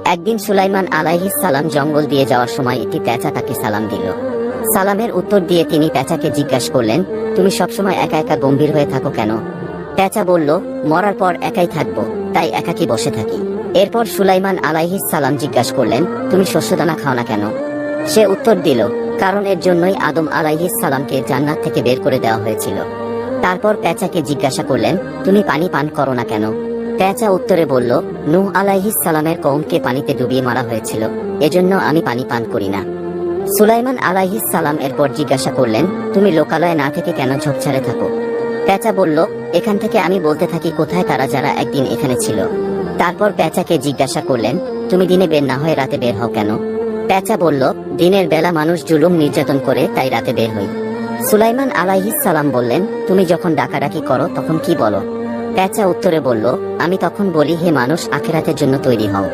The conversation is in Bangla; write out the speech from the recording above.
একদিন সুলাইমান আলাইহিস সালাম জঙ্গল দিয়ে যাওয়ার সময় একটি পেঁচা তাকে সালাম দিল। সালামের উত্তর দিয়ে তিনি পেঁচাকে জিজ্ঞাসা করলেন, তুমি সবসময় একা একা গম্ভীর হয়ে থাকো কেন? পেঁচা বলল, মরার পর একাই থাকবো, তাই একাকী বসে থাকি। এরপর সুলাইমান আলাইহিস সালাম জিজ্ঞাসা করলেন, তুমি শস্যদানা খাও না কেন? সে উত্তর দিল, কারণ এর জন্যই আদম আলাইহিস সালামকে জান্নাত থেকে বের করে দেওয়া হয়েছিল। তারপর পেঁচাকে জিজ্ঞাসা করলেন, তুমি পানি পান করো না কেন? পেঁচা উত্তরে বলল, নূহ আলাইহিস সালামের কওমকে পানিতে ডুবিয়ে মারা হয়েছিল, এজন্য আমি পানি পান করি না। সুলাইমান আলাইহিস সালাম এরপর জিজ্ঞাসা করলেন, তুমি লোকালয়ে না থেকে কেন ঝোপঝাড়ে থাকো? পেঁচা বলল, এখান থেকে আমি বলতে থাকি কোথায় তারা যারা একদিন এখানে ছিল। তারপর পেঁচাকে জিজ্ঞাসা করলেন, তুমি দিনে বের না হয়ে রাতে বের হও কেন? পেঁচা বলল, দিনের বেলা মানুষ জুলুম নির্যাতন করে, তাই রাতে বের হই। সুলাইমান আলাইহিস সালাম বললেন, তুমি যখন ডাকাডাকি করো তখন কি বলো? পেঁচা উত্তরে বলল, আমি তখন বলি, হে মানুষ, আখিরাতের জন্য তৈরি হও।